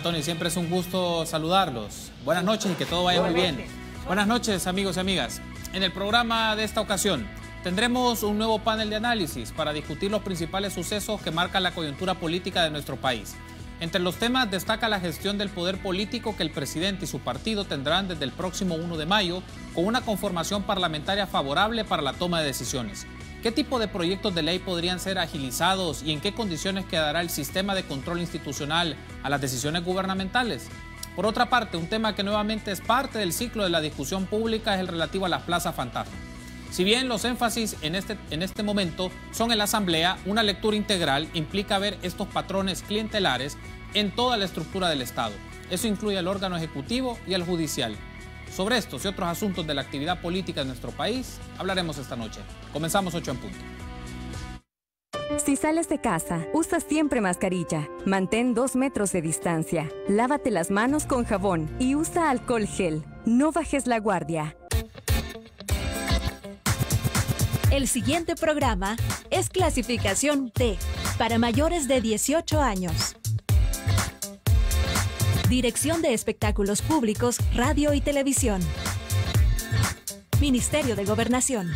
Tony, siempre es un gusto saludarlos. Buenas noches y que todo vaya muy bien. Buenas noches, amigos y amigas. En el programa de esta ocasión tendremos un nuevo panel de análisis para discutir los principales sucesos que marcan la coyuntura política de nuestro país. Entre los temas destaca la gestión del poder político que el presidente y su partido tendrán desde el próximo 1 de mayo, con una conformación parlamentaria favorable para la toma de decisiones. ¿Qué tipo de proyectos de ley podrían ser agilizados y en qué condiciones quedará el sistema de control institucional a las decisiones gubernamentales? Por otra parte, un tema que nuevamente es parte del ciclo de la discusión pública es el relativo a las plazas fantasma. Si bien los énfasis en este momento son en la Asamblea, una lectura integral implica ver estos patrones clientelares en toda la estructura del Estado. Eso incluye al órgano ejecutivo y al judicial. Sobre estos y otros asuntos de la actividad política de nuestro país hablaremos esta noche. Comenzamos 8 en punto. Si sales de casa, usa siempre mascarilla. Mantén 2 metros de distancia. Lávate las manos con jabón y usa alcohol gel. No bajes la guardia. El siguiente programa es clasificación T, para mayores de 18 años. Dirección de Espectáculos Públicos, Radio y Televisión. Ministerio de Gobernación.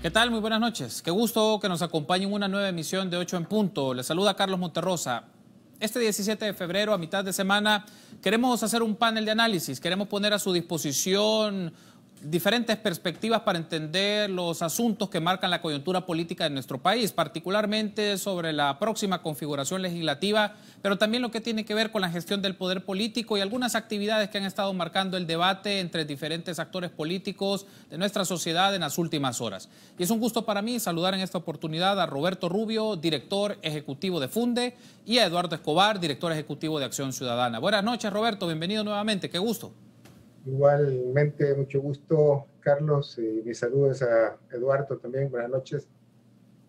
¿Qué tal? Muy buenas noches. Qué gusto que nos acompañe en una nueva emisión de 8 en punto. Les saluda Carlos Monterrosa. Este 17 de febrero, a mitad de semana, queremos hacer un panel de análisis. Queremos poner a su disposición diferentes perspectivas para entender los asuntos que marcan la coyuntura política de nuestro país, particularmente sobre la próxima configuración legislativa, pero también lo que tiene que ver con la gestión del poder político y algunas actividades que han estado marcando el debate entre diferentes actores políticos de nuestra sociedad en las últimas horas. Y es un gusto para mí saludar en esta oportunidad a Roberto Rubio, director ejecutivo de Funde, y a Eduardo Escobar, director ejecutivo de Acción Ciudadana. Buenas noches, Roberto, bienvenido nuevamente, qué gusto. Igualmente, mucho gusto, Carlos, y mis saludos a Eduardo también. Buenas noches.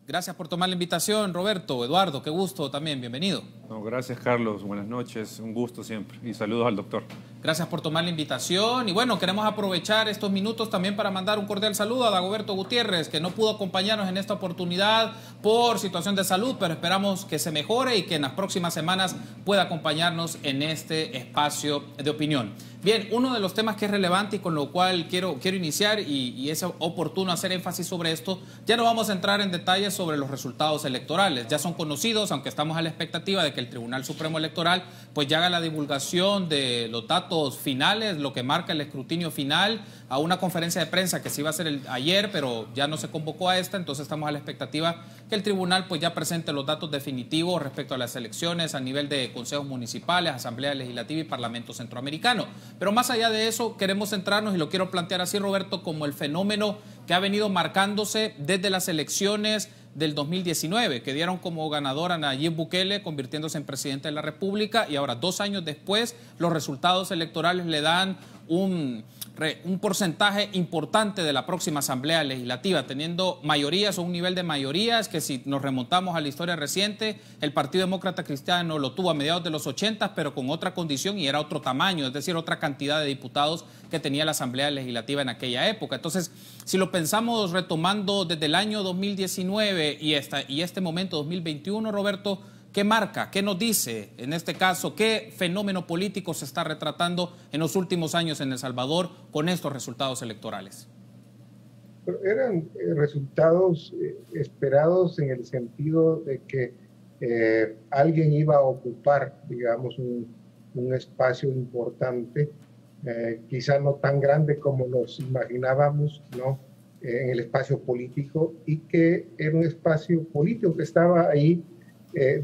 Gracias por tomar la invitación, Roberto. Eduardo, qué gusto también, bienvenido. No, gracias, Carlos. Buenas noches, un gusto siempre. Y saludos al doctor. Gracias por tomar la invitación. Y bueno, queremos aprovechar estos minutos también para mandar un cordial saludo a Dagoberto Gutiérrez, que no pudo acompañarnos en esta oportunidad por situación de salud, pero esperamos que se mejore y que en las próximas semanas pueda acompañarnos en este espacio de opinión. Bien, uno de los temas que es relevante y con lo cual quiero iniciar y es oportuno hacer énfasis sobre esto, ya no vamos a entrar en detalles sobre los resultados electorales. Ya son conocidos, aunque estamos a la expectativa de que el Tribunal Supremo Electoral pues ya haga la divulgación de los datos finales, lo que marca el escrutinio final, a una conferencia de prensa que se iba a hacer ayer, pero ya no se convocó a esta, entonces estamos a la expectativa que el tribunal pues ya presente los datos definitivos respecto a las elecciones a nivel de consejos municipales, Asamblea Legislativa y Parlamento Centroamericano. Pero más allá de eso, queremos centrarnos, y lo quiero plantear así, Roberto, como el fenómeno que ha venido marcándose desde las elecciones del 2019, que dieron como ganador a Nayib Bukele, convirtiéndose en presidente de la República, y ahora 2 años después los resultados electorales le dan un porcentaje importante de la próxima Asamblea Legislativa, teniendo mayorías o un nivel de mayorías que, si nos remontamos a la historia reciente, el Partido Demócrata Cristiano lo tuvo a mediados de los 80, pero con otra condición y era otro tamaño, es decir, otra cantidad de diputados que tenía la Asamblea Legislativa en aquella época. Entonces, si lo pensamos retomando desde el año 2019 y este momento 2021, Roberto, ¿qué marca? ¿Qué nos dice en este caso? ¿Qué fenómeno político se está retratando en los últimos años en El Salvador con estos resultados electorales? Eran resultados esperados en el sentido de que alguien iba a ocupar, digamos, un espacio importante, quizá no tan grande como nos imaginábamos, ¿no? En el espacio político, y que era un espacio político que estaba ahí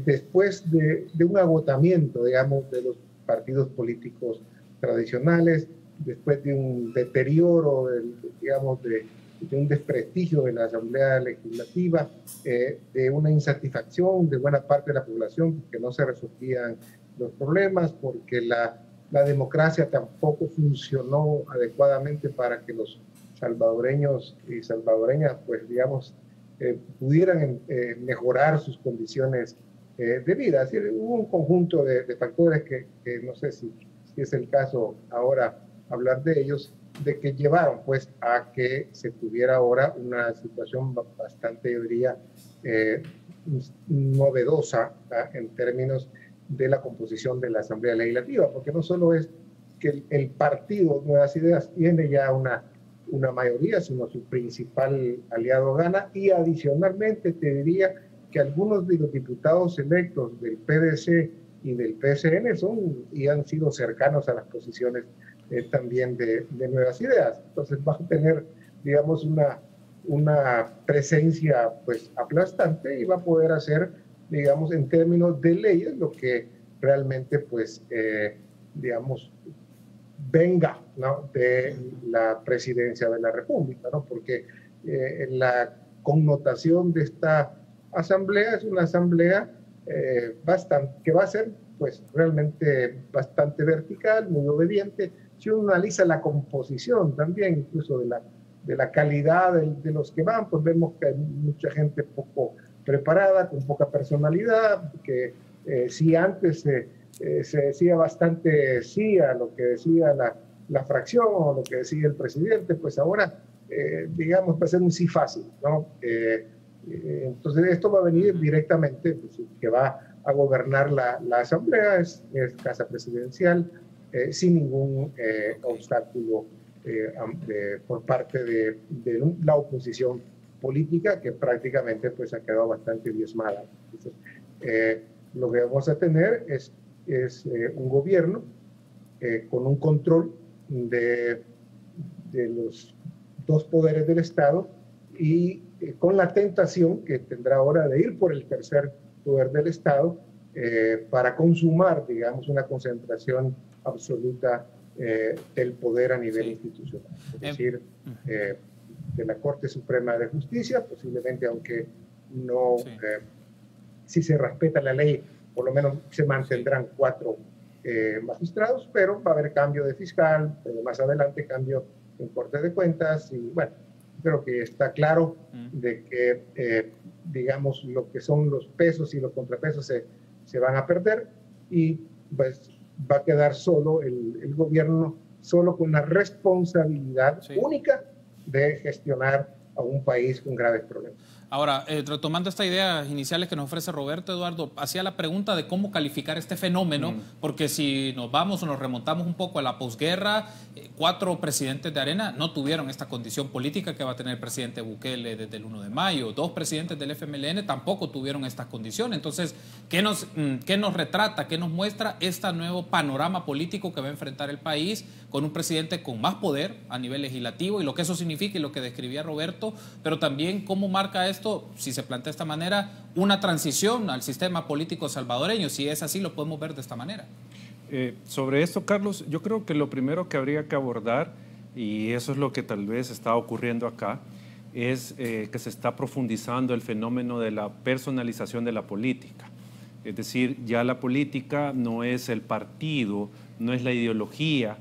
después de un agotamiento, digamos, de los partidos políticos tradicionales, después de un deterioro, digamos, de un desprestigio de la Asamblea Legislativa, de una insatisfacción de buena parte de la población porque no se resolvían los problemas, porque la democracia tampoco funcionó adecuadamente para que los salvadoreños y salvadoreñas, pues digamos, pudieran mejorar sus condiciones de vida. Es decir, hubo un conjunto de factores que no sé si es el caso ahora hablar de ellos, de que llevaron pues a que se tuviera ahora una situación bastante, yo diría, novedosa en términos de la composición de la Asamblea Legislativa, porque no solo es que el partido Nuevas Ideas tiene ya una mayoría, sino su principal aliado gana, y adicionalmente te diría que algunos de los diputados electos del PDC y del PSN son y han sido cercanos a las posiciones también de Nuevas Ideas. Entonces va a tener, digamos, una presencia pues aplastante y va a poder hacer, digamos, en términos de leyes, lo que realmente pues, digamos, venga, ¿no?, de la presidencia de la República, ¿no? Porque la connotación de esta asamblea es una asamblea que va a ser pues realmente bastante vertical, muy obediente. Si uno analiza la composición también, incluso de la calidad de los que van, pues vemos que hay mucha gente poco preparada, con poca personalidad, que si antes se decía bastante sí a lo que decía la fracción o lo que decía el presidente, pues ahora, digamos, va a ser un sí fácil, ¿no? Entonces esto va a venir directamente, pues, que va a gobernar la Asamblea, es casa presidencial, sin ningún obstáculo por parte de la oposición política, que prácticamente pues, ha quedado bastante diezmada. Entonces, lo que vamos a tener es un gobierno con un control de los dos poderes del Estado y con la tentación que tendrá ahora de ir por el tercer poder del Estado para consumar, digamos, una concentración absoluta del poder a nivel institucional. Es decir, de la Corte Suprema de Justicia, posiblemente, aunque no, si se respeta la ley, por lo menos se mantendrán 4 magistrados, pero va a haber cambio de fiscal, más adelante cambio en Corte de Cuentas, y bueno, creo que está claro de que, digamos, lo que son los pesos y los contrapesos se van a perder, y pues va a quedar solo el gobierno, solo con la responsabilidad única de gestionar a un país con graves problemas. Ahora, retomando estas ideas iniciales que nos ofrece Roberto, Eduardo, hacía la pregunta de cómo calificar este fenómeno, porque si nos vamos o nos remontamos un poco a la posguerra, 4 presidentes de Arena no tuvieron esta condición política que va a tener el presidente Bukele desde el 1 de mayo. 2 presidentes del FMLN tampoco tuvieron estas condiciones. Entonces, ¿qué nos retrata, qué nos muestra este nuevo panorama político que va a enfrentar el país con un presidente con más poder a nivel legislativo y lo que eso significa y lo que describía Roberto, pero también cómo marca esto, si se plantea de esta manera, una transición al sistema político salvadoreño? Si es así, lo podemos ver de esta manera. Sobre esto, Carlos, yo creo que lo primero que habría que abordar, y eso es lo que tal vez está ocurriendo acá, es que se está profundizando el fenómeno de la personalización de la política. Es decir, ya la política no es el partido, no es la ideología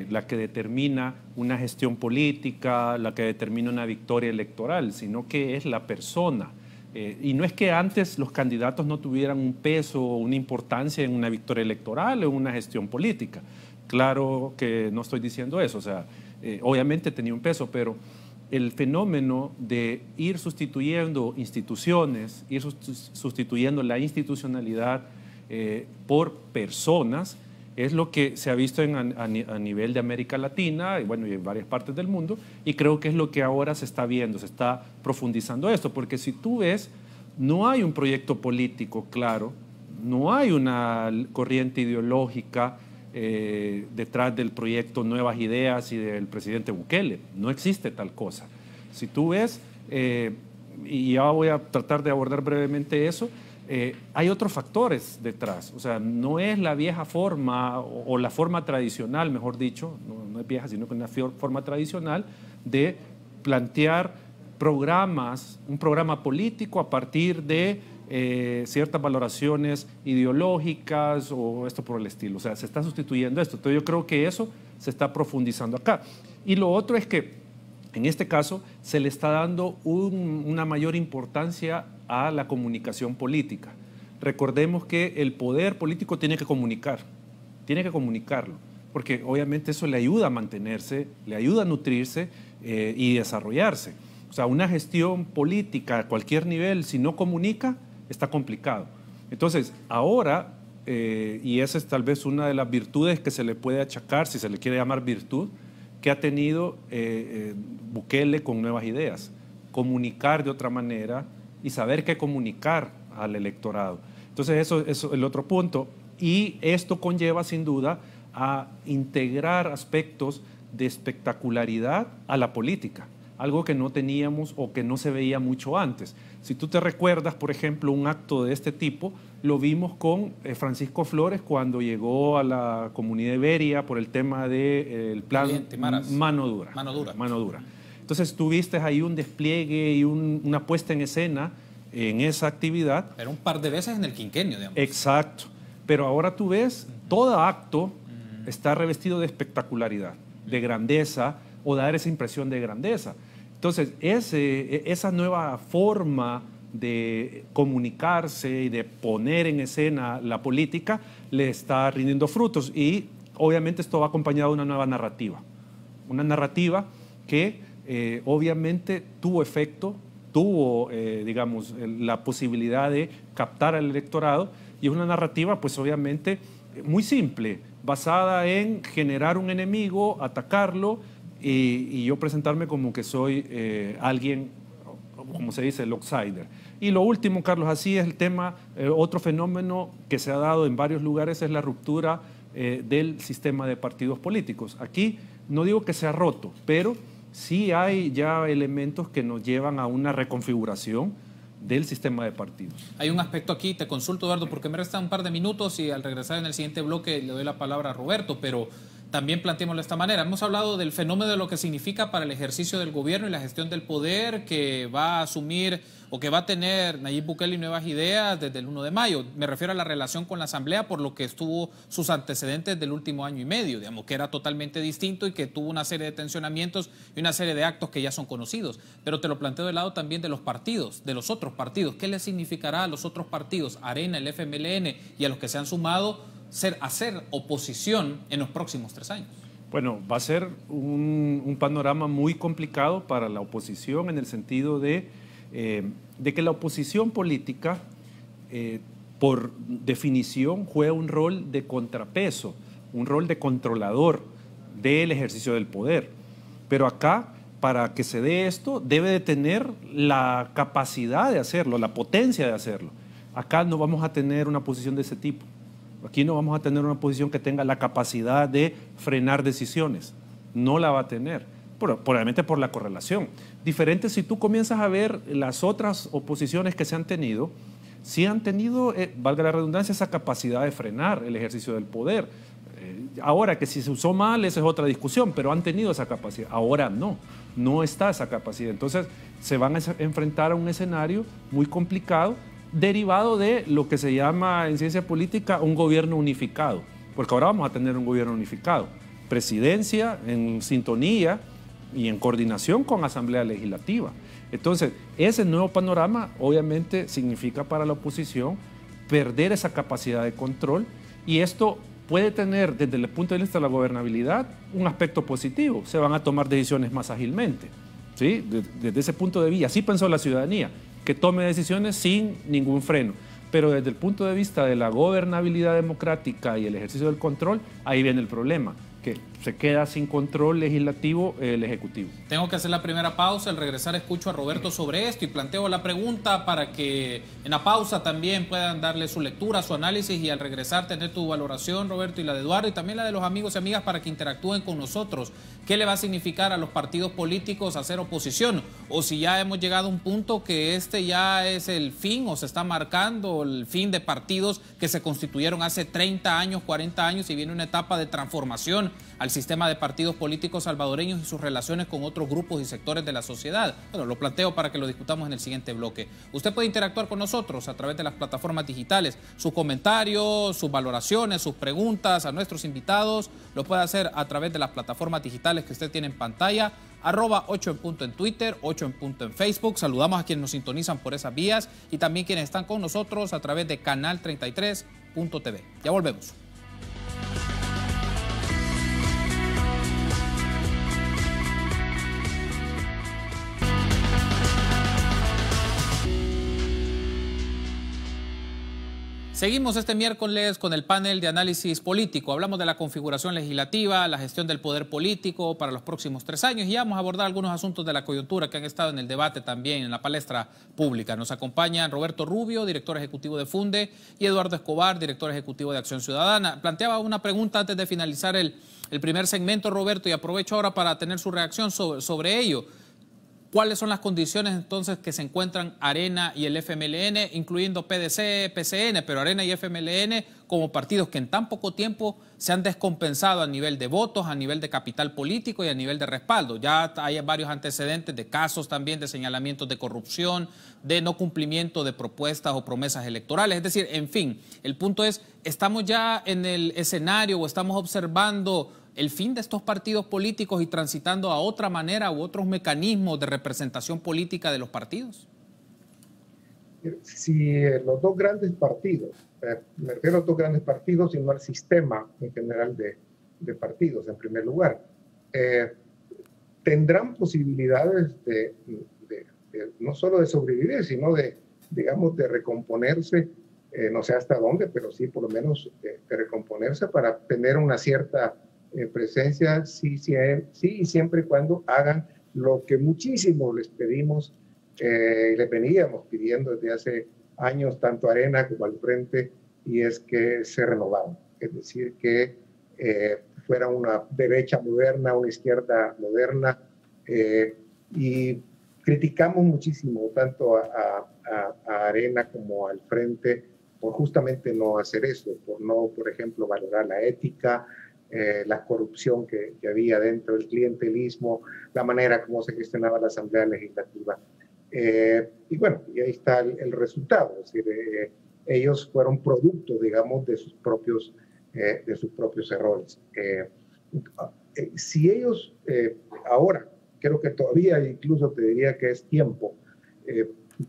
la que determina una gestión política, la que determina una victoria electoral, sino que es la persona. Y no es que antes los candidatos no tuvieran un peso o una importancia en una victoria electoral o en una gestión política. Claro que no estoy diciendo eso, o sea, obviamente tenía un peso, pero el fenómeno de ir sustituyendo instituciones, ir sustituyendo la institucionalidad por personas, es lo que se ha visto a nivel de América Latina y, bueno, y en varias partes del mundo, y creo que es lo que ahora se está viendo, se está profundizando esto, porque si tú ves, no hay un proyecto político claro, no hay una corriente ideológica detrás del proyecto Nuevas Ideas y del presidente Bukele, no existe tal cosa. Si tú ves, y ya voy a tratar de abordar brevemente eso, hay otros factores detrás, o sea, no es la vieja forma o la forma tradicional, mejor dicho, no es vieja, sino que es una forma tradicional de plantear programas, un programa político a partir de ciertas valoraciones ideológicas o esto por el estilo. O sea, se está sustituyendo esto. Entonces yo creo que eso se está profundizando acá. Y lo otro es que en este caso se le está dando una mayor importancia a la comunicación política. Recordemos que el poder político tiene que comunicar, tiene que comunicarlo, porque obviamente eso le ayuda a mantenerse, le ayuda a nutrirse y desarrollarse. O sea, una gestión política a cualquier nivel, si no comunica, está complicado. Entonces, ahora, y esa es tal vez una de las virtudes que se le puede achacar, si se le quiere llamar virtud, que ha tenido Bukele con Nuevas Ideas. Comunicar de otra manera y saber qué comunicar al electorado. Entonces, eso es el otro punto. Y esto conlleva, sin duda, a integrar aspectos de espectacularidad a la política, algo que no teníamos o que no se veía mucho antes. Si tú te recuerdas, por ejemplo, un acto de este tipo, lo vimos con Francisco Flores cuando llegó a la Comunidad Iberia por el tema del plan Mano Dura. Entonces tuviste ahí un despliegue y una puesta en escena en esa actividad. Pero un par de veces en el quinquenio, digamos. Exacto. Pero ahora tú ves, todo acto está revestido de espectacularidad, de grandeza, o dar esa impresión de grandeza. Entonces, esa nueva forma de comunicarse y de poner en escena la política le está rindiendo frutos y obviamente esto va acompañado de una nueva narrativa. Una narrativa que obviamente tuvo efecto, tuvo, digamos, la posibilidad de captar al electorado y es una narrativa, pues obviamente, muy simple, basada en generar un enemigo, atacarlo, y yo presentarme como que soy alguien, como se dice, el outsider. Y lo último, Carlos, así es el tema, otro fenómeno que se ha dado en varios lugares es la ruptura del sistema de partidos políticos. Aquí no digo que sea roto, pero sí hay ya elementos que nos llevan a una reconfiguración del sistema de partidos. Hay un aspecto aquí, te consulto, Eduardo, porque me restan un par de minutos y al regresar en el siguiente bloque le doy la palabra a Roberto, pero también planteémoslo de esta manera. Hemos hablado del fenómeno de lo que significa para el ejercicio del gobierno y la gestión del poder que va a asumir o que va a tener Nayib Bukele y Nuevas Ideas desde el 1 de mayo. Me refiero a la relación con la Asamblea por lo que estuvo sus antecedentes del último año y medio, digamos, que era totalmente distinto y que tuvo una serie de tensionamientos y una serie de actos que ya son conocidos. Pero te lo planteo del lado también de los partidos, de los otros partidos. ¿Qué les significará a los otros partidos, Arena, el FMLN y a los que se han sumado, hacer oposición en los próximos 3 años? Bueno, va a ser un panorama muy complicado para la oposición en el sentido de que la oposición política, por definición, juega un rol de contrapeso, un rol de controlador del ejercicio del poder. Pero acá, para que se dé esto, debe de tener la capacidad de hacerlo, la potencia de hacerlo. Acá no vamos a tener una posición de ese tipo. Aquí no vamos a tener una posición que tenga la capacidad de frenar decisiones. No la va a tener, probablemente por la correlación. Diferente si tú comienzas a ver las otras oposiciones que se han tenido, sí han tenido, valga la redundancia, esa capacidad de frenar el ejercicio del poder. Ahora que si se usó mal, esa es otra discusión, pero han tenido esa capacidad. Ahora no está esa capacidad. Entonces se van a enfrentar a un escenario muy complicado, derivado de lo que se llama en ciencia política un gobierno unificado, porque ahora vamos a tener un gobierno unificado, presidencia en sintonía y en coordinación con Asamblea Legislativa. Entonces, ese nuevo panorama obviamente significa para la oposición perder esa capacidad de control y esto puede tener desde el punto de vista de la gobernabilidad un aspecto positivo, se van a tomar decisiones más ágilmente, ¿sí? Desde ese punto de vista, así pensó la ciudadanía, que tome decisiones sin ningún freno. Pero desde el punto de vista de la gobernabilidad democrática y el ejercicio del control, ahí viene el problema, que se queda sin control legislativo el Ejecutivo. Tengo que hacer la primera pausa, al regresar escucho a Roberto sobre esto y planteo la pregunta para que en la pausa también puedan darle su lectura, su análisis y al regresar tener tu valoración, Roberto, y la de Eduardo y también la de los amigos y amigas para que interactúen con nosotros. ¿Qué le va a significar a los partidos políticos hacer oposición? O si ya hemos llegado a un punto que este ya es el fin o se está marcando el fin de partidos que se constituyeron hace 30 años, 40 años y viene una etapa de transformación al al sistema de partidos políticos salvadoreños y sus relaciones con otros grupos y sectores de la sociedad. Bueno, lo planteo para que lo discutamos en el siguiente bloque. Usted puede interactuar con nosotros a través de las plataformas digitales. Sus comentarios, sus valoraciones, sus preguntas a nuestros invitados lo puede hacer a través de las plataformas digitales que usted tiene en pantalla. @8 en punto en Twitter, 8 en punto en Facebook. Saludamos a quienes nos sintonizan por esas vías y también quienes están con nosotros a través de canal33.tv. Ya volvemos. Seguimos este miércoles con el panel de análisis político. Hablamos de la configuración legislativa, la gestión del poder político para los próximos 3 años y vamos a abordar algunos asuntos de la coyuntura que han estado en el debate también en la palestra pública. Nos acompañan Roberto Rubio, director ejecutivo de Funde, y Eduardo Escobar, director ejecutivo de Acción Ciudadana. Planteaba una pregunta antes de finalizar el primer segmento, Roberto, y aprovecho ahora para tener su reacción sobre ello. ¿Cuáles son las condiciones entonces que se encuentran Arena y el FMLN, incluyendo PDC, PCN, pero Arena y FMLN como partidos que en tan poco tiempo se han descompensado a nivel de votos, a nivel de capital político y a nivel de respaldo? Ya hay varios antecedentes de casos también de señalamientos de corrupción, de no cumplimiento de propuestas o promesas electorales. Es decir, en fin, el punto es, ¿estamos ya en el escenario o estamos observando el fin de estos partidos políticos y transitando a otra manera u otros mecanismos de representación política de los partidos? Si los dos grandes partidos, me refiero a los dos grandes partidos, sino al sistema en general de partidos, en primer lugar, tendrán posibilidades de no solo de sobrevivir, sino digamos, de recomponerse, no sé hasta dónde, pero sí por lo menos de recomponerse para tener una cierta presencia, sí, y siempre y cuando hagan lo que muchísimo les pedimos, les veníamos pidiendo desde hace años, tanto a Arena como al Frente, y es que se renovaran. Es decir, que fuera una derecha moderna, una izquierda moderna, y criticamos muchísimo tanto a Arena como al Frente por justamente no hacer eso, por no, por ejemplo, valorar la ética, la corrupción que había dentro del clientelismo, la manera como se gestionaba la Asamblea Legislativa. Y bueno, y ahí está el resultado. Es decir, ellos fueron producto, digamos, de sus propios errores. Si ellos ahora, creo que todavía incluso te diría que es tiempo,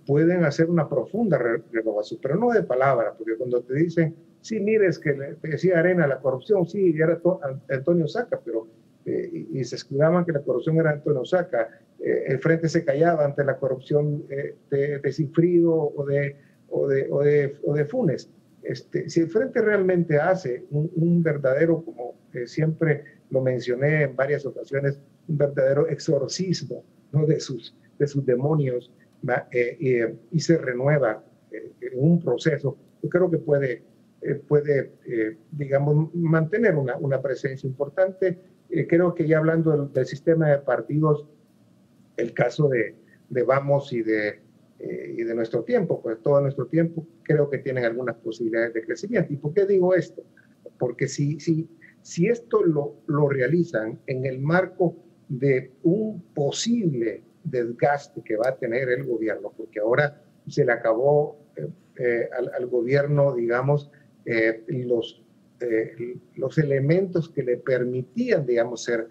pueden hacer una profunda renovación, pero no de palabra, porque cuando te dicen, sí, mires que te decía Arena, la corrupción, sí, era Antonio Saca, pero y se escudaban que la corrupción era Antonio Saca. El Frente se callaba ante la corrupción de Cifrido o de Funes. Si el Frente realmente hace un verdadero, como siempre lo mencioné en varias ocasiones, un verdadero exorcismo, ¿no?, de sus demonios, y se renueva en un proceso, yo creo que puede digamos, mantener una presencia importante. Creo que ya hablando del sistema de partidos, el caso de Vamos y de Nuestro Tiempo, pues todo Nuestro Tiempo, creo que tienen algunas posibilidades de crecimiento. ¿Y por qué digo esto? Porque si esto lo realizan en el marco de un posible desgaste que va a tener el gobierno, porque ahora se le acabó al gobierno, digamos, los elementos que le permitían, digamos, ser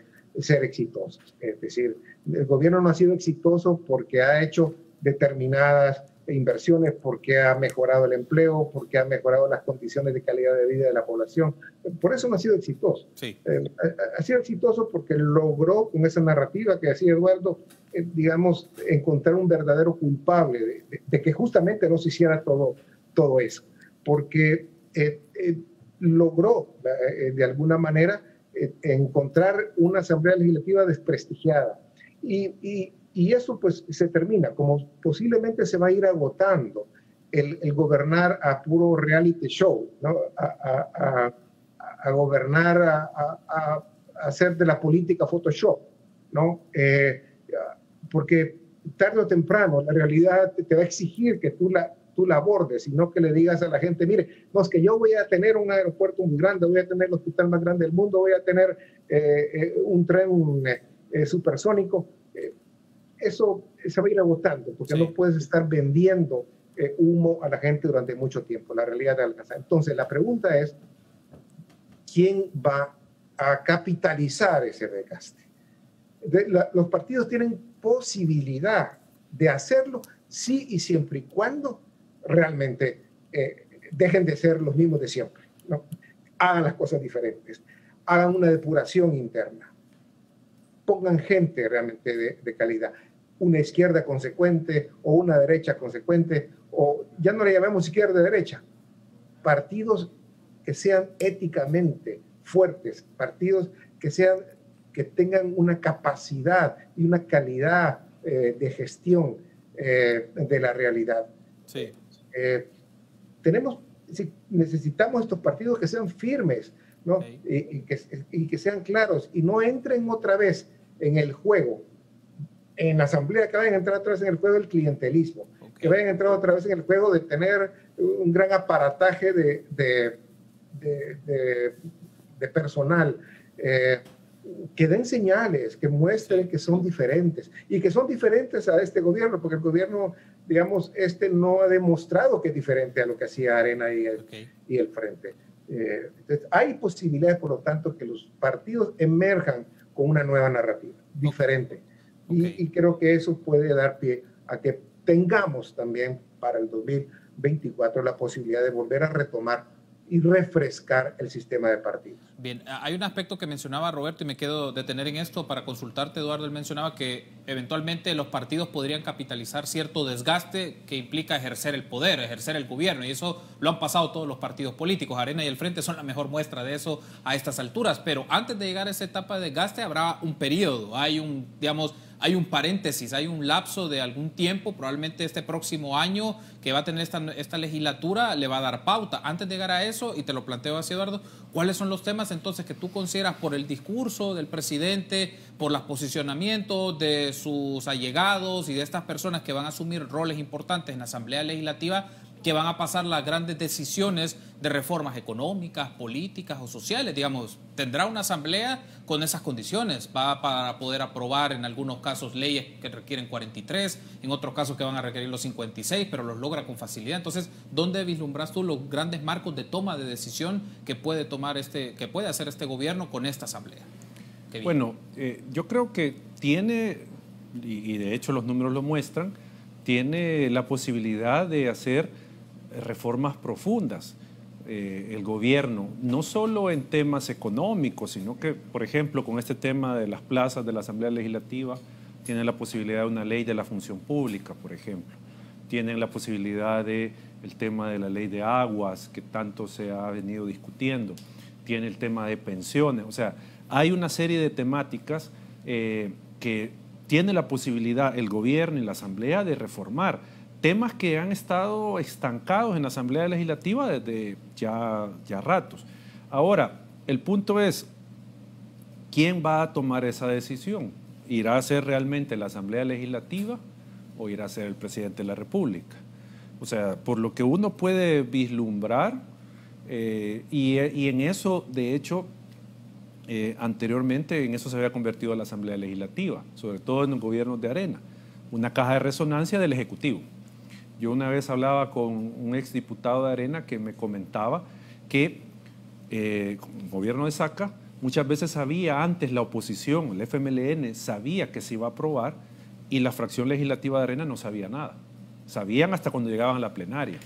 exitosos. Es decir, el gobierno no ha sido exitoso porque ha hecho determinadas inversiones, porque ha mejorado el empleo, porque ha mejorado las condiciones de calidad de vida de la población. Por eso no ha sido exitoso. Sí. Ha sido exitoso porque logró, con esa narrativa que decía Eduardo, digamos, encontrar un verdadero culpable de que justamente no se hiciera todo eso. Porque logró, de alguna manera, encontrar una Asamblea Legislativa desprestigiada. Y eso pues se termina, como posiblemente se va a ir agotando el gobernar a puro reality show, ¿no? A gobernar, a hacer de la política Photoshop, ¿no? Porque tarde o temprano la realidad te va a exigir que tú tú la abordes, sino que le digas a la gente, mire, no, es que yo voy a tener un aeropuerto muy grande, voy a tener el hospital más grande del mundo, voy a tener un tren supersónico. Eso se va a ir agotando, porque no puedes estar vendiendo humo a la gente durante mucho tiempo. La realidad de alcanzar. Entonces, la pregunta es, ¿quién va a capitalizar ese desgaste? Los partidos tienen posibilidad de hacerlo, sí y siempre y cuando realmente dejen de ser los mismos de siempre, ¿no? Hagan las cosas diferentes, hagan una depuración interna, pongan gente realmente de calidad, una izquierda consecuente o una derecha consecuente, o ya no le llamemos izquierda-derecha, partidos que sean éticamente fuertes, partidos que tengan una capacidad y una calidad de gestión de la realidad. Sí. Necesitamos estos partidos que sean firmes, ¿no? Y que sean claros y no entren otra vez en el juego, en la asamblea, que vayan a entrar otra vez en el juego del clientelismo, que vayan a entrar otra vez en el juego de tener un gran aparataje de personal, que den señales, que muestren que son diferentes y que son diferentes a este gobierno, porque el gobierno, digamos, no ha demostrado que es diferente a lo que hacía Arena y el Frente. Entonces, hay posibilidades, por lo tanto, que los partidos emerjan con una nueva narrativa diferente. Y creo que eso puede dar pie a que tengamos también para el 2024 la posibilidad de volver a retomar y refrescar el sistema de partidos. Bien, hay un aspecto que mencionaba Roberto y me quedo detener en esto para consultarte, Eduardo. Él mencionaba que eventualmente los partidos podrían capitalizar cierto desgaste que implica ejercer el poder, ejercer el gobierno, y eso lo han pasado todos los partidos políticos. Arena y el Frente son la mejor muestra de eso a estas alturas, pero antes de llegar a esa etapa de desgaste habrá un periodo, hay un paréntesis, hay un lapso de algún tiempo, probablemente este próximo año que va a tener esta legislatura le va a dar pauta. Antes de llegar a eso, y te lo planteo así, Eduardo, ¿cuáles son los temas entonces que tú consideras por el discurso del presidente, por los posicionamientos de sus allegados y de estas personas que van a asumir roles importantes en la Asamblea Legislativa, que van a pasar las grandes decisiones de reformas económicas, políticas o sociales? Digamos, ¿tendrá una asamblea con esas condiciones? ¿Va para poder aprobar en algunos casos leyes que requieren 43, en otros casos que van a requerir los 56, pero los logra con facilidad? Entonces, ¿dónde vislumbras tú los grandes marcos de toma de decisión que puede hacer este gobierno con esta asamblea? Bueno, yo creo que tiene, y de hecho los números lo muestran, tiene la posibilidad de hacer reformas profundas. El gobierno, no solo en temas económicos, sino que, por ejemplo, con este tema de las plazas de la Asamblea Legislativa, tienen la posibilidad de una ley de la función pública, por ejemplo. Tienen la posibilidad del tema de la ley de aguas, que tanto se ha venido discutiendo. Tiene el tema de pensiones. O sea, hay una serie de temáticas que tiene la posibilidad el gobierno y la Asamblea de reformar. Temas que han estado estancados en la Asamblea Legislativa desde ya ratos. Ahora, el punto es, ¿quién va a tomar esa decisión? ¿Irá a ser realmente la Asamblea Legislativa o irá a ser el presidente de la República? O sea, por lo que uno puede vislumbrar, y en eso, de hecho, anteriormente en eso se había convertido la Asamblea Legislativa, sobre todo en los gobiernos de Arena, una caja de resonancia del Ejecutivo. Yo una vez hablaba con un exdiputado de Arena que me comentaba que el gobierno de Saca muchas veces sabía antes la oposición, el FMLN sabía que se iba a aprobar y la fracción legislativa de Arena no sabía nada. Sabían hasta cuando llegaban a la plenaria.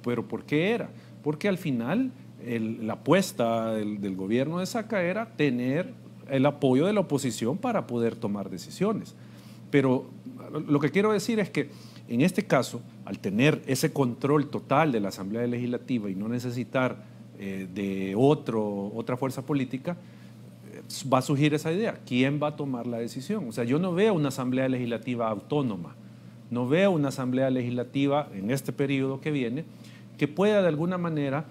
¿Pero por qué era? Porque al final la apuesta del gobierno de Saca era tener el apoyo de la oposición para poder tomar decisiones. Pero lo que quiero decir es que en este caso, al tener ese control total de la Asamblea Legislativa y no necesitar de otra fuerza política, va a surgir esa idea. ¿Quién va a tomar la decisión? O sea, yo no veo una Asamblea Legislativa autónoma, no veo una Asamblea Legislativa en este periodo que viene que pueda de alguna manera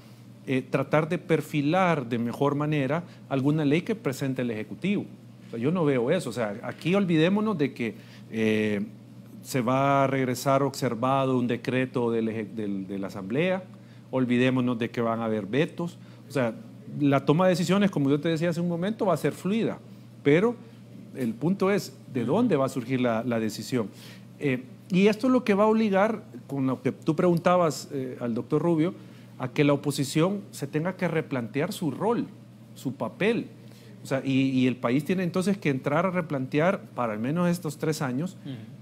tratar de perfilar de mejor manera alguna ley que presente el Ejecutivo. O sea, yo no veo eso. O sea, aquí olvidémonos de que se va a regresar observado un decreto de la Asamblea, olvidémonos de que van a haber vetos. O sea, la toma de decisiones, como yo te decía hace un momento, va a ser fluida, pero el punto es de dónde va a surgir la decisión. Y esto es lo que va a obligar, con lo que tú preguntabas al doctor Rubio, a que la oposición se tenga que replantear su rol, su papel. O sea, y el país tiene entonces que entrar a replantear, para al menos estos 3 años,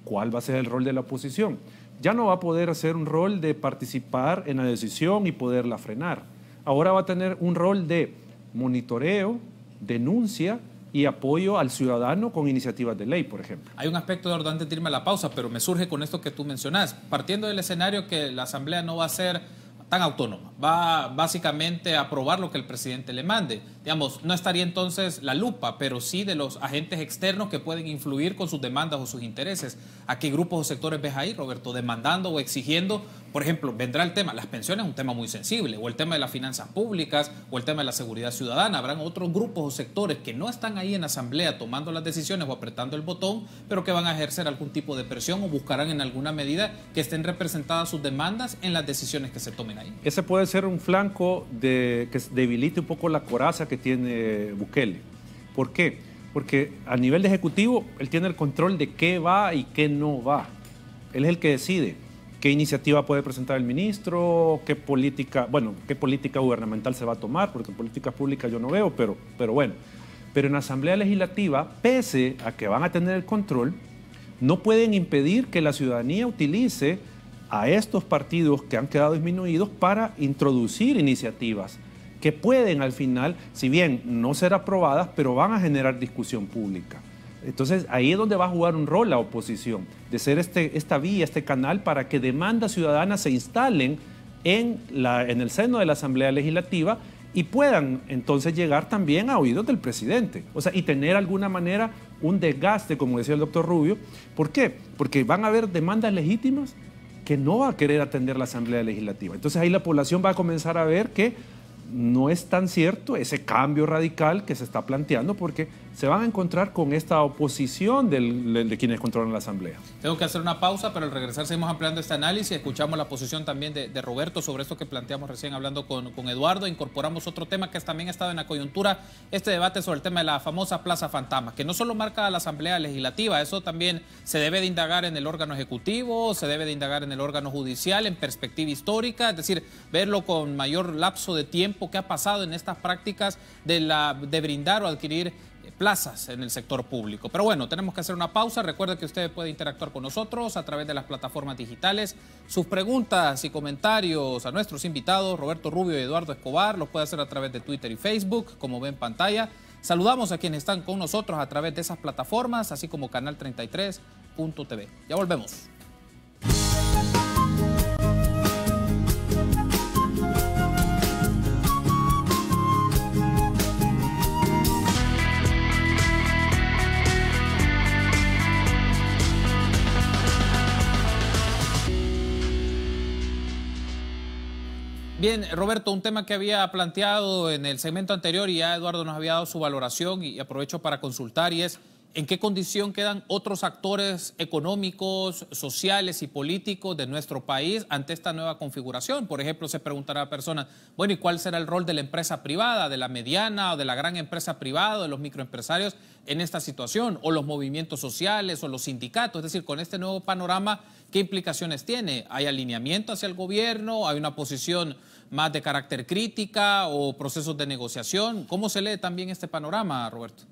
cuál va a ser el rol de la oposición. Ya no va a poder hacer un rol de participar en la decisión y poderla frenar. Ahora va a tener un rol de monitoreo, denuncia y apoyo al ciudadano con iniciativas de ley, por ejemplo. Hay un aspecto, Eduardo, antes de irme a la pausa, pero me surge con esto que tú mencionás. Partiendo del escenario que la Asamblea no va a ser tan autónoma, va básicamente a aprobar lo que el presidente le mande. Digamos, no estaría entonces la lupa, pero sí de los agentes externos que pueden influir con sus demandas o sus intereses. ¿A qué grupos o sectores ves ahí, Roberto, demandando o exigiendo? Por ejemplo, vendrá el tema, las pensiones es un tema muy sensible, o el tema de las finanzas públicas, o el tema de la seguridad ciudadana. Habrán otros grupos o sectores que no están ahí en la Asamblea tomando las decisiones o apretando el botón, pero que van a ejercer algún tipo de presión o buscarán en alguna medida que estén representadas sus demandas en las decisiones que se tomen ahí. Ese puede ser un flanco que debilite un poco la coraza que tiene Bukele. ¿Por qué? Porque a nivel de ejecutivo, él tiene el control de qué va y qué no va. Él es el que decide qué iniciativa puede presentar el ministro, qué política gubernamental se va a tomar, porque políticas públicas yo no veo, pero bueno. Pero en la Asamblea Legislativa, pese a que van a tener el control, no pueden impedir que la ciudadanía utilice a estos partidos que han quedado disminuidos para introducir iniciativas que pueden al final, si bien no ser aprobadas, pero van a generar discusión pública. Entonces ahí es donde va a jugar un rol la oposición, de ser esta vía, este canal para que demandas ciudadanas se instalen en el seno de la Asamblea Legislativa y puedan entonces llegar también a oídos del presidente. O sea, y tener de alguna manera un desgaste, como decía el doctor Rubio. ¿Por qué? Porque van a haber demandas legítimas que no va a querer atender la Asamblea Legislativa. Entonces ahí la población va a comenzar a ver que no es tan cierto ese cambio radical que se está planteando, porque se van a encontrar con esta oposición de quienes controlan la Asamblea. Tengo que hacer una pausa, pero al regresar seguimos ampliando este análisis. Escuchamos la posición también de Roberto sobre esto que planteamos recién hablando con Eduardo. Incorporamos otro tema que también ha estado en la coyuntura, este debate sobre el tema de la famosa Plaza Fantasma, que no solo marca a la Asamblea Legislativa, eso también se debe de indagar en el órgano ejecutivo, se debe de indagar en el órgano judicial, en perspectiva histórica, es decir, verlo con mayor lapso de tiempo que ha pasado en estas prácticas de brindar o adquirir plazas en el sector público. Pero bueno, tenemos que hacer una pausa. Recuerde que usted puede interactuar con nosotros a través de las plataformas digitales. Sus preguntas y comentarios a nuestros invitados, Roberto Rubio y Eduardo Escobar, los puede hacer a través de Twitter y Facebook, como ve en pantalla. Saludamos a quienes están con nosotros a través de esas plataformas, así como canal33.tv. Ya volvemos. Bien, Roberto, un tema que había planteado en el segmento anterior y ya Eduardo nos había dado su valoración y aprovecho para consultar, y es ¿en qué condición quedan otros actores económicos, sociales y políticos de nuestro país ante esta nueva configuración? Por ejemplo, se preguntará a personas, bueno, ¿y cuál será el rol de la empresa privada, de la mediana o de la gran empresa privada, de los microempresarios en esta situación? O los movimientos sociales o los sindicatos. Es decir, con este nuevo panorama, ¿qué implicaciones tiene? ¿Hay alineamiento hacia el gobierno? ¿Hay una posición más de carácter crítica o procesos de negociación? ¿Cómo se lee también este panorama, Roberto?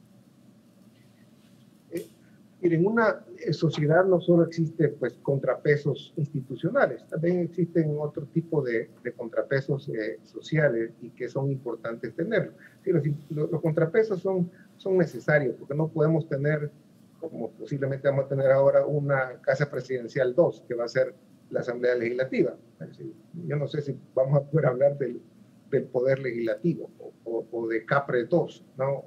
En una sociedad no solo existe pues contrapesos institucionales, también existen otro tipo de contrapesos sociales y que son importantes tenerlos. Sí, los contrapesos son necesarios porque no podemos tener, como posiblemente vamos a tener ahora, una casa presidencial 2, que va a ser la Asamblea Legislativa. Es decir, yo no sé si vamos a poder hablar del poder legislativo o de CAPRE 2, ¿no?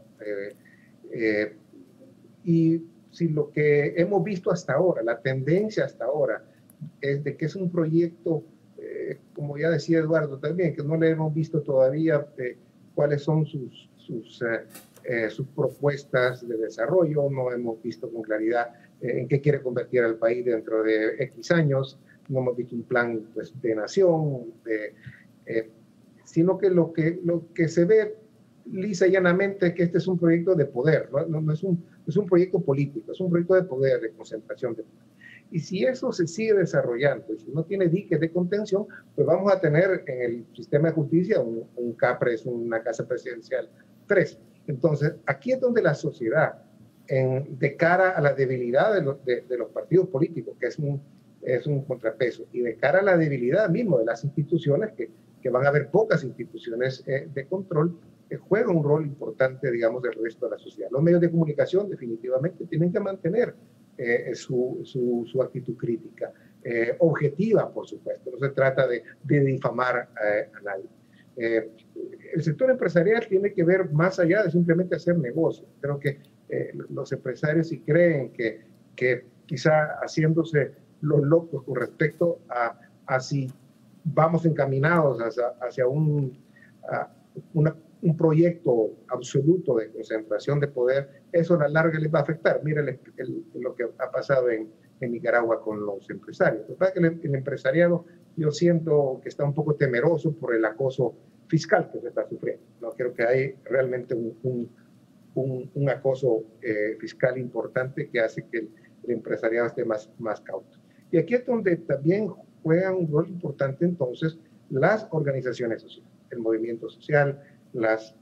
Y si lo que hemos visto hasta ahora, la tendencia hasta ahora, es de que es un proyecto, como ya decía Eduardo también, que no le hemos visto todavía cuáles son sus propuestas de desarrollo, no hemos visto con claridad en qué quiere convertir al país dentro de X años. No hemos visto un plan, pues, de nación, sino que lo que se ve lisa y llanamente es que este es un proyecto de poder, no es un proyecto político, es un proyecto de poder, de concentración de poder. Y si eso se sigue desarrollando, y si no tiene diques de contención, pues vamos a tener en el sistema de justicia un CAPRES, una casa presidencial 3. Entonces, aquí es donde la sociedad, de cara a la debilidad de los partidos políticos, que es un contrapeso, y de cara a la debilidad mismo de las instituciones, que van a haber pocas instituciones de control, juega un rol importante, digamos, del resto de la sociedad. Los medios de comunicación definitivamente tienen que mantener su actitud crítica, objetiva, por supuesto. No se trata de difamar a nadie. El sector empresarial tiene que ver más allá de simplemente hacer negocio. Creo que los empresarios, si creen que quizá haciéndose los locos con respecto a si vamos encaminados hacia un proyecto absoluto de concentración de poder, eso a la larga les va a afectar. Miren lo que ha pasado en Nicaragua con los empresarios. Lo que pasa es que el empresariado, yo siento que está un poco temeroso por el acoso fiscal que se está sufriendo. No creo que hay realmente un acoso fiscal importante que hace que el empresariado esté más cauto. Y aquí es donde también juegan un rol importante entonces las organizaciones sociales, el movimiento social, las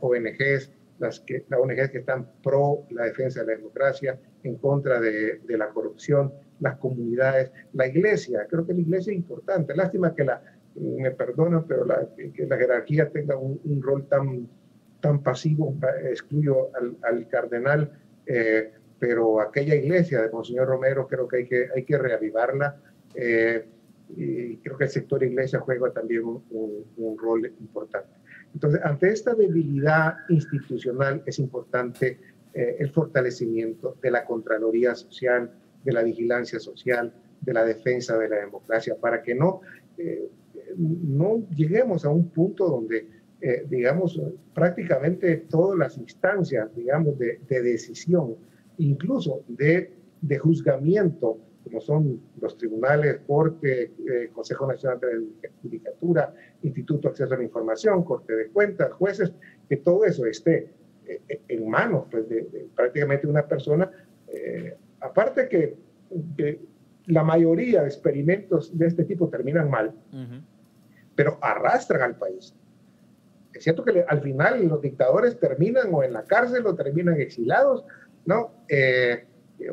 ONGs, las ONGs que están pro la defensa de la democracia, en contra de la corrupción, las comunidades, la iglesia. Creo que la iglesia es importante. Lástima que me perdonan, pero que la jerarquía tenga un rol tan pasivo. Excluyo al cardenal, pero aquella iglesia de Monseñor Romero creo que hay que reavivarla. Y creo que el sector iglesia juega también un rol importante. Entonces, ante esta debilidad institucional es importante el fortalecimiento de la Contraloría Social, de la vigilancia social, de la defensa de la democracia, para que no lleguemos a un punto donde, digamos, prácticamente todas las instancias, digamos, de decisión, incluso de juzgamiento, como son los tribunales, Corte, Consejo Nacional de la Judicatura, Instituto de Acceso a la Información, Corte de Cuentas, jueces, que todo eso esté en manos, pues, de prácticamente una persona. Aparte que la mayoría de experimentos de este tipo terminan mal, pero arrastran al país. Es cierto que al final los dictadores terminan o en la cárcel o terminan exilados, ¿no?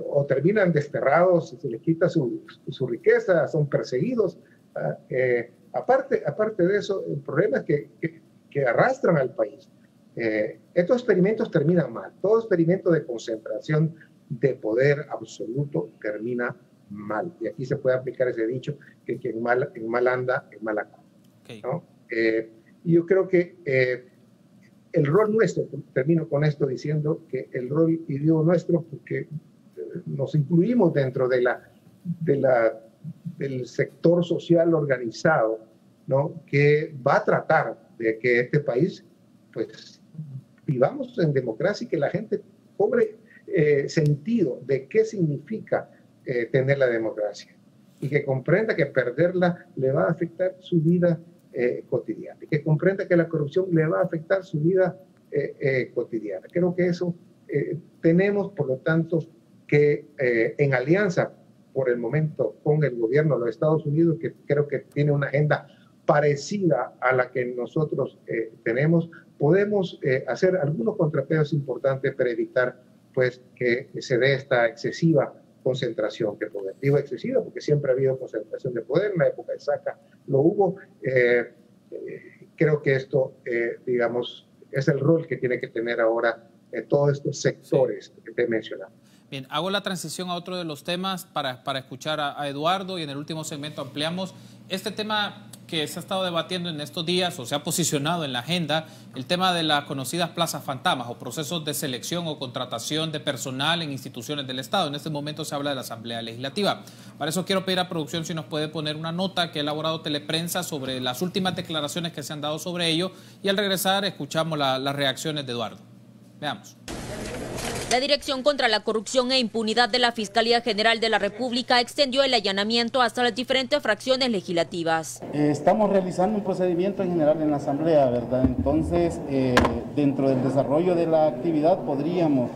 O terminan desterrados, se les quita su riqueza, son perseguidos. Aparte de eso, el problema es que arrastran al país. Estos experimentos terminan mal. Todo experimento de concentración de poder absoluto termina mal. Y aquí se puede aplicar ese dicho, que en mal anda, en mal acaba. Okay. ¿No? Y yo creo que el rol nuestro, termino con esto diciendo que el rol, y digo nuestro porque nos incluimos dentro del sector social organizado, ¿no? Que va a tratar de que este país, pues, vivamos en democracia y que la gente cobre sentido de qué significa tener la democracia y que comprenda que perderla le va a afectar su vida cotidiana y que comprenda que la corrupción le va a afectar su vida cotidiana. Creo que eso tenemos, por lo tanto, que en alianza por el momento con el gobierno de los Estados Unidos, que creo que tiene una agenda parecida a la que nosotros tenemos, podemos hacer algunos contrapesos importantes para evitar, pues, que se dé esta excesiva concentración de poder. Digo excesiva porque siempre ha habido concentración de poder, en la época de Saca lo hubo. Creo que esto, digamos, es el rol que tiene que tener ahora todos estos sectores que te he mencionado. Bien, hago la transición a otro de los temas para escuchar a Eduardo, y en el último segmento ampliamos este tema que se ha estado debatiendo en estos días o se ha posicionado en la agenda, el tema de las conocidas plazas fantasmas o procesos de selección o contratación de personal en instituciones del Estado. En este momento se habla de la Asamblea Legislativa. Para eso quiero pedir a producción si nos puede poner una nota que ha elaborado Teleprensa sobre las últimas declaraciones que se han dado sobre ello, y al regresar escuchamos las reacciones de Eduardo. Veamos. La Dirección contra la Corrupción e Impunidad de la Fiscalía General de la República extendió el allanamiento hasta las diferentes fracciones legislativas. Estamos realizando un procedimiento en general en la Asamblea, ¿verdad? Entonces, dentro del desarrollo de la actividad podríamos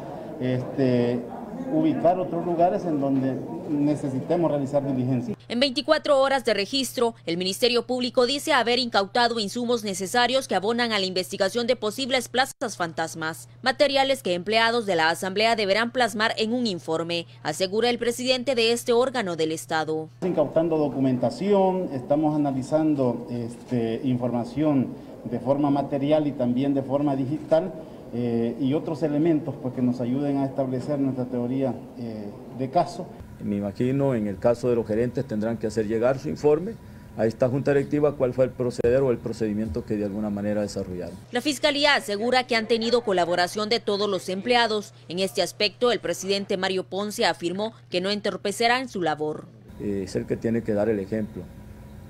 ubicar otros lugares en donde necesitemos realizar diligencia. En 24 horas de registro, el Ministerio Público dice haber incautado insumos necesarios que abonan a la investigación de posibles plazas fantasmas, materiales que empleados de la Asamblea deberán plasmar en un informe, asegura el presidente de este órgano del Estado. Incautando documentación, estamos analizando información de forma material y también de forma digital, y otros elementos pues, que nos ayuden a establecer nuestra teoría de caso. Me imagino en el caso de los gerentes tendrán que hacer llegar su informe a esta Junta Directiva cuál fue el proceder o el procedimiento que de alguna manera desarrollaron. La Fiscalía asegura que han tenido colaboración de todos los empleados. En este aspecto, el presidente Mario Ponce afirmó que no entorpecerán su labor. Es el que tiene que dar el ejemplo.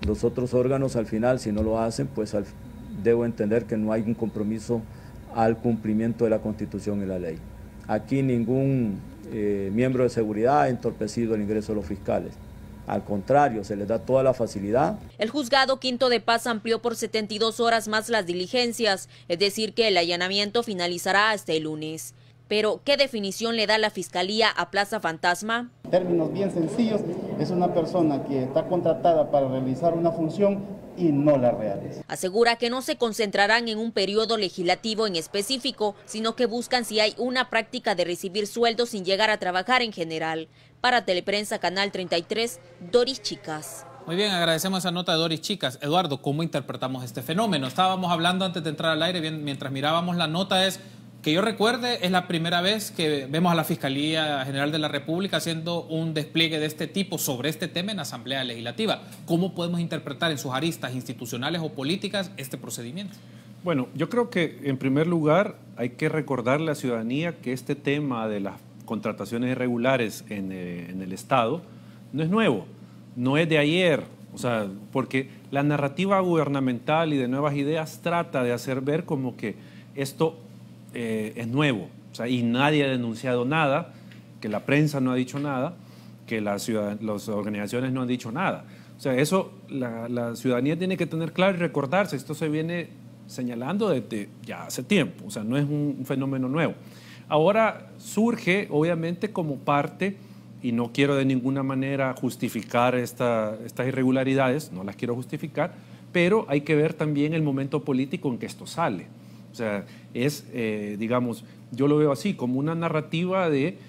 Los otros órganos al final, si no lo hacen, pues debo entender que no hay un compromiso al cumplimiento de la Constitución y la ley. Aquí ningún miembro de seguridad ha entorpecido el ingreso de los fiscales. Al contrario, se les da toda la facilidad. El juzgado quinto de paz amplió por 72 horas más las diligencias, es decir que el allanamiento finalizará hasta el lunes. Pero, ¿qué definición le da la Fiscalía a Plaza Fantasma? En términos bien sencillos, es una persona que está contratada para realizar una función y no la realiza. Asegura que no se concentrarán en un periodo legislativo en específico, sino que buscan si hay una práctica de recibir sueldos sin llegar a trabajar en general. Para Teleprensa Canal 33, Doris Chicas. Muy bien, agradecemos esa nota de Doris Chicas. Eduardo, ¿cómo interpretamos este fenómeno? Estábamos hablando antes de entrar al aire, mientras mirábamos la nota, que yo recuerde, es la primera vez que vemos a la Fiscalía General de la República haciendo un despliegue de este tipo sobre este tema en Asamblea Legislativa. ¿Cómo podemos interpretar en sus aristas institucionales o políticas este procedimiento? Bueno, yo creo que en primer lugar hay que recordarle a la ciudadanía que este tema de las contrataciones irregulares en el Estado no es nuevo, no es de ayer, o sea, porque la narrativa gubernamental y de nuevas ideas trata de hacer ver como que esto es nuevo, o sea, y nadie ha denunciado nada, que la prensa no ha dicho nada, que las organizaciones no han dicho nada. O sea, eso la ciudadanía tiene que tener claro y recordarse. Esto se viene señalando desde ya hace tiempo, o sea, no es un fenómeno nuevo. Ahora surge, obviamente, como parte, y no quiero de ninguna manera justificar estas irregularidades, no las quiero justificar, pero hay que ver también el momento político en que esto sale. O sea, digamos, yo lo veo así, como una narrativa de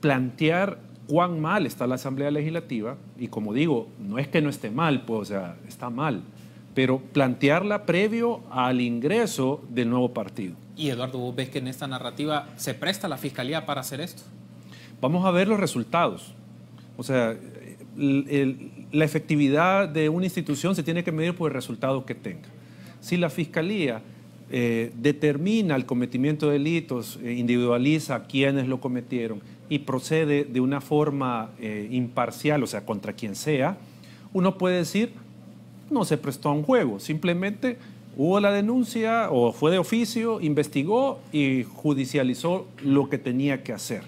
plantear cuán mal está la Asamblea Legislativa, y como digo, no es que no esté mal, pues, o sea, está mal, pero plantearla previo al ingreso del nuevo partido. Y Eduardo, ¿vos ves que en esta narrativa se presta la Fiscalía para hacer esto? Vamos a ver los resultados. O sea, la efectividad de una institución se tiene que medir por el resultado que tenga. Si la Fiscalía determina el cometimiento de delitos, individualiza quiénes lo cometieron y procede de una forma imparcial, o sea, contra quien sea, uno puede decir, no se prestó a un juego, simplemente hubo la denuncia o fue de oficio, investigó y judicializó lo que tenía que hacer.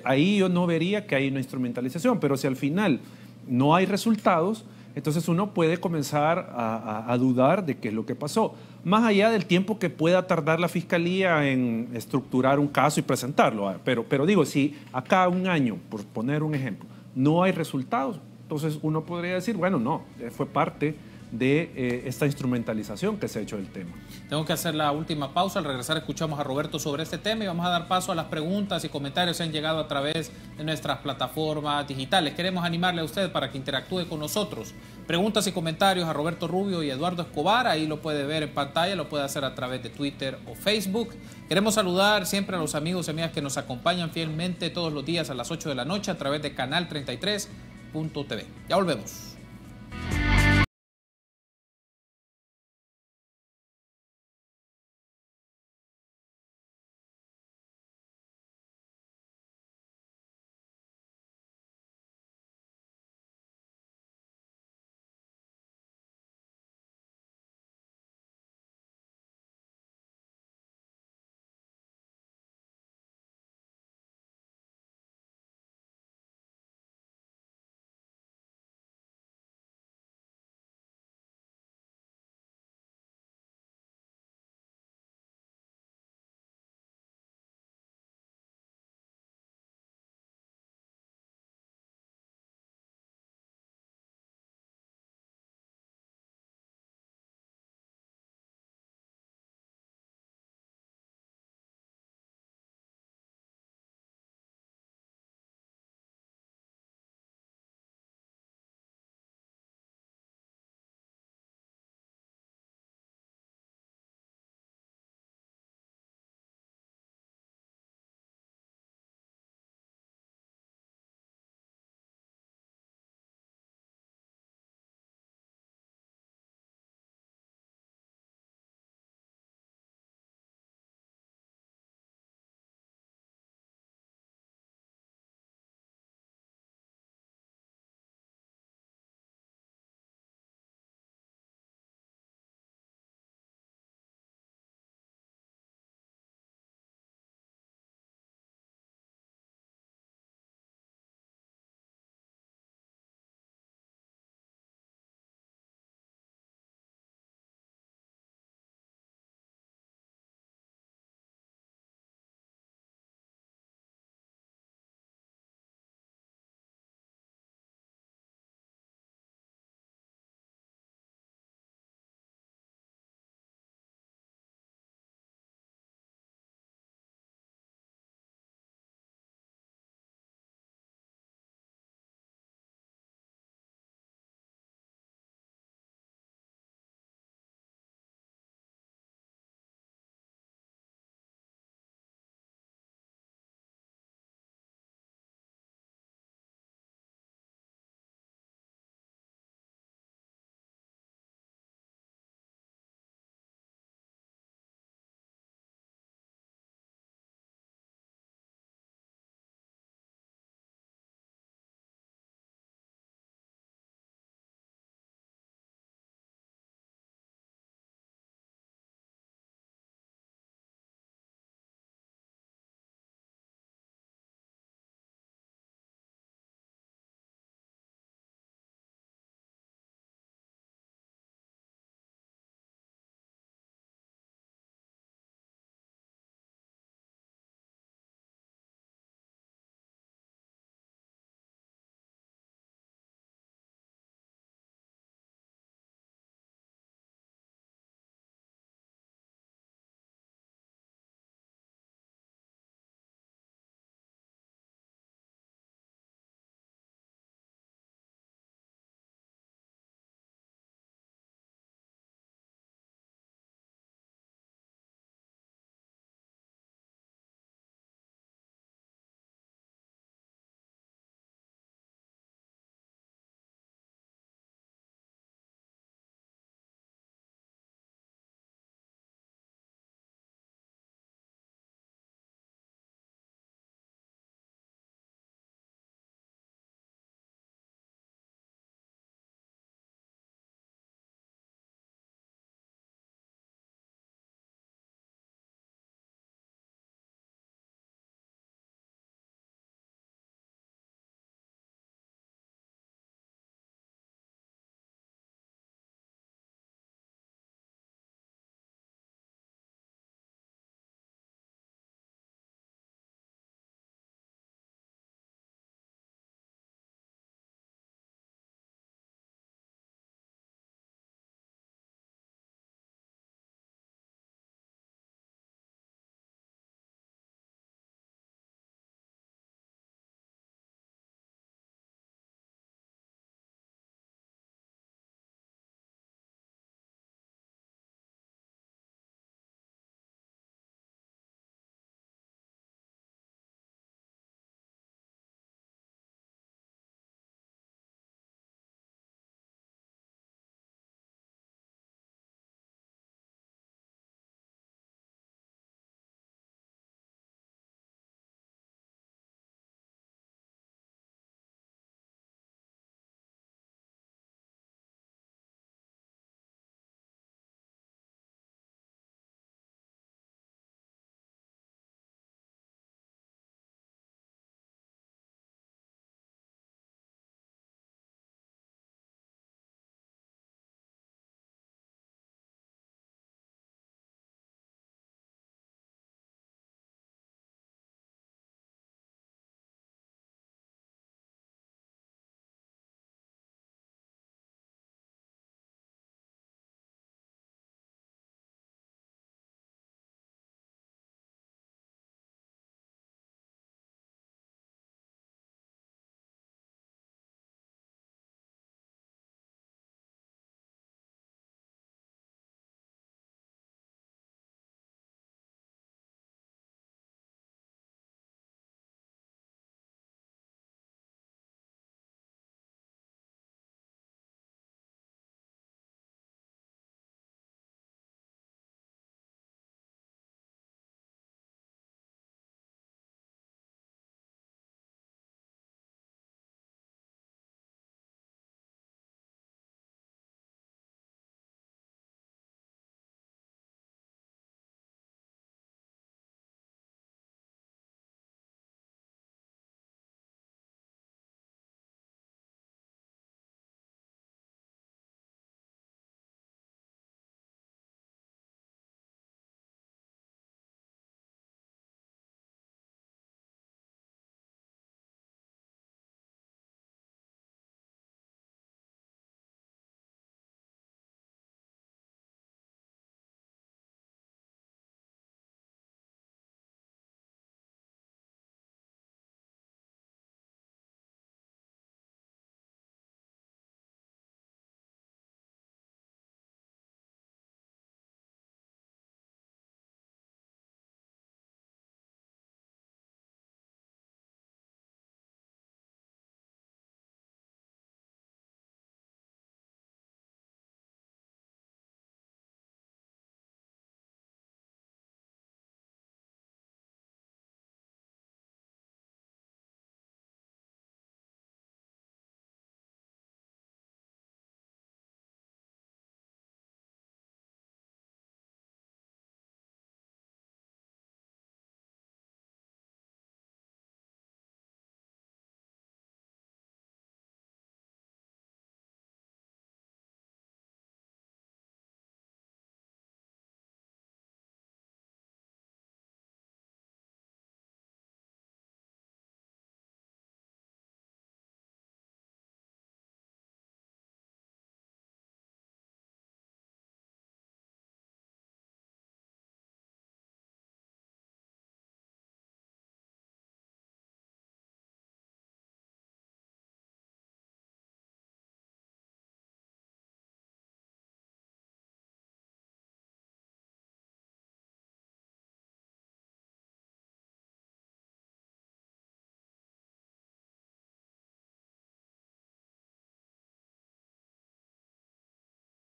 Ahí yo no vería que hay una instrumentalización, pero si al final no hay resultados, entonces uno puede comenzar a dudar de qué es lo que pasó. Más allá del tiempo que pueda tardar la Fiscalía en estructurar un caso y presentarlo. Pero digo, si acá un año, por poner un ejemplo, no hay resultados, entonces uno podría decir, bueno, no, fue parte de esta instrumentalización que se ha hecho del tema. Tengo que hacer la última pausa. Al regresar escuchamos a Roberto sobre este tema y vamos a dar paso a las preguntas y comentarios que han llegado a través de nuestras plataformas digitales. Queremos animarle a usted para que interactúe con nosotros. Preguntas y comentarios a Roberto Rubio y Eduardo Escobar, ahí lo puede ver en pantalla, lo puede hacer a través de Twitter o Facebook. Queremos saludar siempre a los amigos y amigas que nos acompañan fielmente todos los días a las 8 de la noche a través de Canal 33.tv. Ya volvemos.